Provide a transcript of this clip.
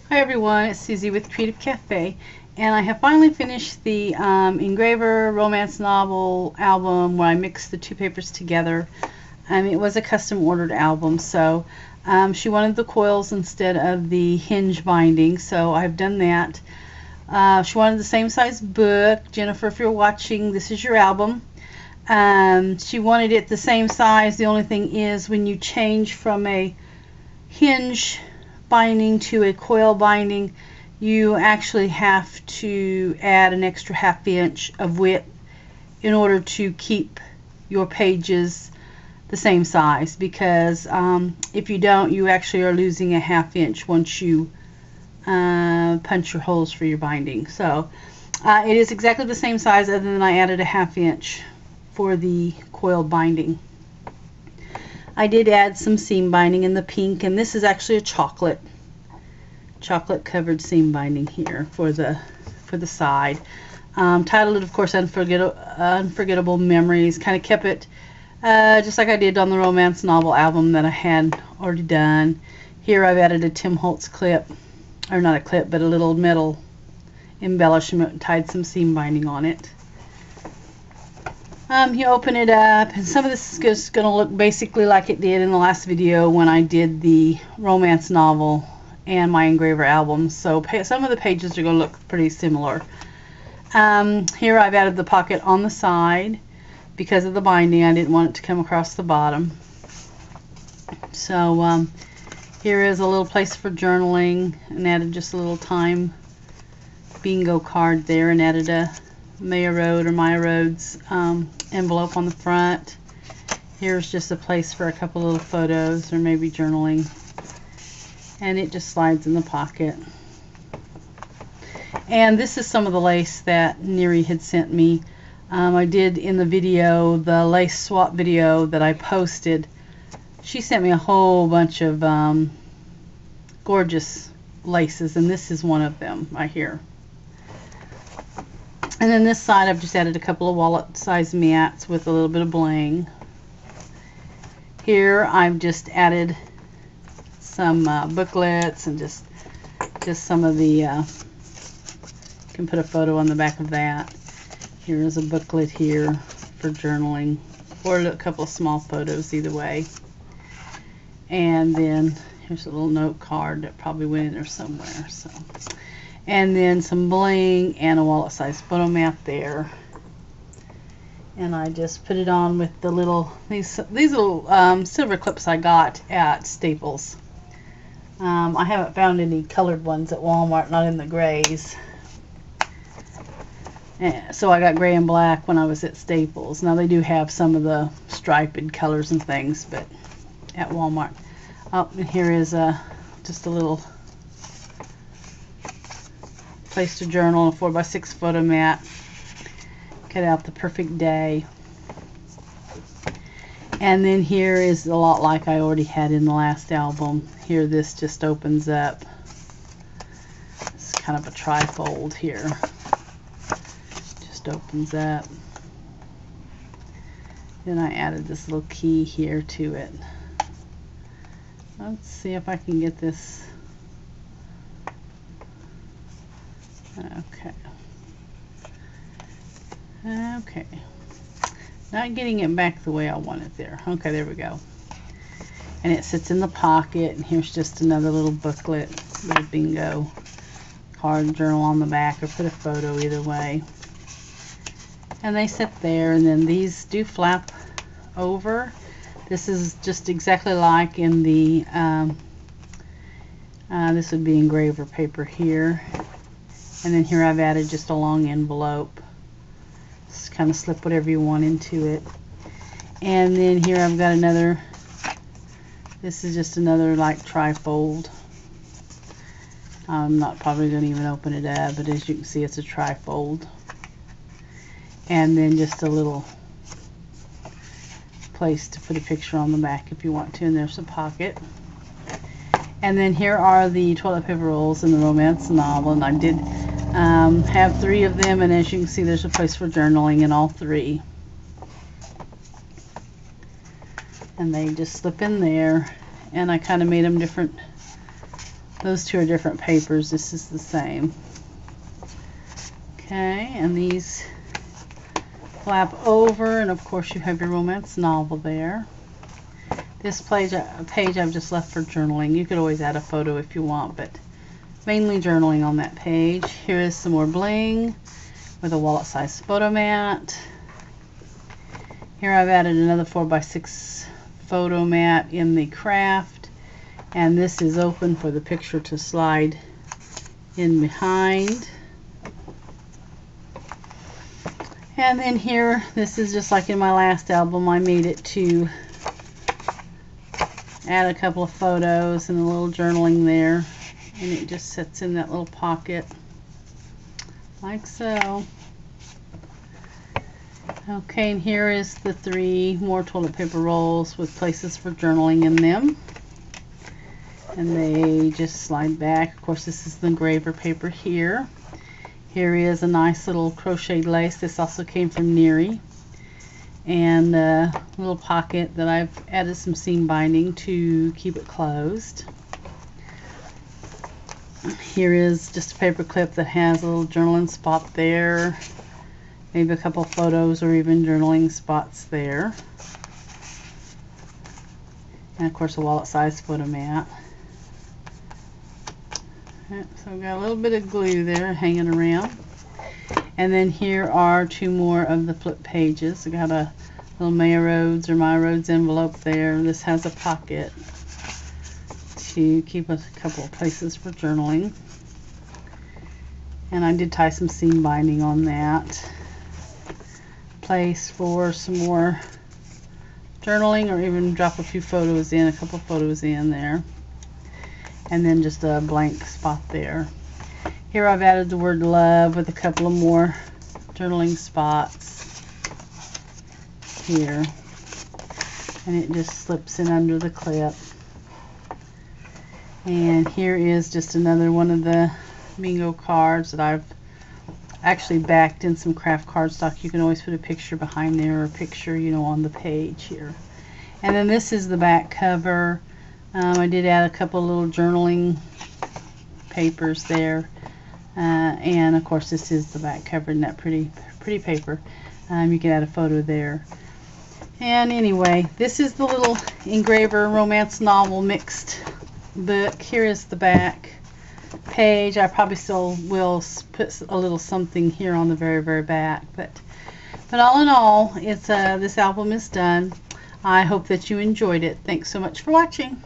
Hi everyone, it's Susie with Creative Cafe, and I have finally finished the Engraver romance novel album where I mixed the two papers together. It was a custom ordered album, so she wanted the coils instead of the hinge binding, so I've done that. She wanted the same size book. Jennifer, if you're watching, this is your album. She wanted it the same size. The only thing is when you change from a hinge binding to a coil binding, you actually have to add an extra ½ inch of width in order to keep your pages the same size, because if you don't, you actually are losing a ½ inch once you punch your holes for your binding. So it is exactly the same size, other than I added a ½ inch for the coil binding. I did add some seam binding in the pink, and this is actually a chocolate covered seam binding here for the side. Titled it, of course, Unforgettable Memories. Kind of kept it just like I did on the romance novel album that I had already done. Here I've added a Tim Holtz clip, or not a clip, but a little metal embellishment and tied some seam binding on it. You open it up, and some of this is just going to look basically like it did in the last video when I did the romance novel and my Engraver album. So some of the pages are going to look pretty similar. Here I've added the pocket on the side because of the binding. I didn't want it to come across the bottom. So here is a little place for journaling, and added just a little time bingo card there, and added a Maya Road or Maya Roads envelope on the front. Here's just a place for a couple little photos or maybe journaling, and it just slides in the pocket. And this is some of the lace that Neri had sent me. I did in the video, the lace swap video that I posted. She sent me a whole bunch of gorgeous laces, and this is one of them right here. And then this side I've just added a couple of wallet size mats with a little bit of bling. Here I've just added some booklets, and just some of the you can put a photo on the back of that. Here is a booklet here for journaling, or a couple of small photos, either way. And then here's a little note card that probably went in there somewhere. So, and then some bling and a wallet size photo mat there. And I just put it on with the little these little silver clips I got at Staples. I haven't found any colored ones at Walmart, not in the grays. So I got gray and black when I was at Staples. Now they do have some of the striped colors and things, but at Walmart. Oh, and here is just a little place to journal, a 4x6 photo mat. Cut out the perfect day. And then here is a lot like I already had in the last album. Here this just opens up. It's kind of a trifold here. Just opens up. Then I added this little key here to it. Let's see if I can get this. Okay. Not getting it back the way I want it there. Okay, there we go. And it sits in the pocket, and here's just another little booklet, little bingo card, journal on the back, or put a photo, either way. And they sit there, and then these do flap over. This is just exactly like in the this would be Engraver paper here. And then here I've added just a long envelope. Just kind of slip whatever you want into it. And then here I've got another, this is just another like trifold. I'm not probably going to even open it up, but as you can see, it's a trifold. And then just a little place to put a picture on the back if you want to, and there's a pocket. And then here are the toilet paper rolls in the romance novel, and I did have 3 of them, and as you can see, there's a place for journaling in all 3. And they just slip in there, and I kind of made them different Those two are different papers. This is the same. Okay, and these flap over, and of course you have your romance novel there. This page I've just left for journaling. You could always add a photo if you want, but mainly journaling on that page. Here is some more bling with a wallet-sized photo mat. Here I've added another 4x6 photo mat in the craft, and this is open for the picture to slide in behind. And then here, this is just like in my last album. I made it to add a couple of photos and a little journaling there, and it just sits in that little pocket like so. Okay, and here is the 3 more toilet paper rolls with places for journaling in them, and they just slide back. Of course, this is the engraver paper here. Here is a nice little crocheted lace. This also came from Neary, and a little pocket that I've added some seam binding to keep it closed. Here is just a paper clip that has a little journaling spot there, maybe a couple photos or even journaling spots there, and of course a wallet-sized photo mat. So I've got a little bit of glue there hanging around. And then here are 2 more of the flip pages. I got a little Maya Rhodes or My Rhodes envelope there. This has a pocket to keep a couple of places for journaling. And I did tie some seam binding on that. Place for some more journaling, or even drop a few photos in, a couple photos in there. And then just a blank spot there. Here I've added the word love with a couple of more journaling spots here, and it just slips in under the clip. And here is just another one of the bingo cards that I've actually backed in some craft cardstock. You can always put a picture behind there, or a picture, you know, on the page here. And then this is the back cover. I did add a couple little journaling papers there, and of course this is the back cover in that pretty paper. You can add a photo there. And anyway, this is the little Engraver romance novel mixed book. Here is the back page. I probably still will put a little something here on the very back, but all in all, it's this album is done. I hope that you enjoyed it. Thanks so much for watching.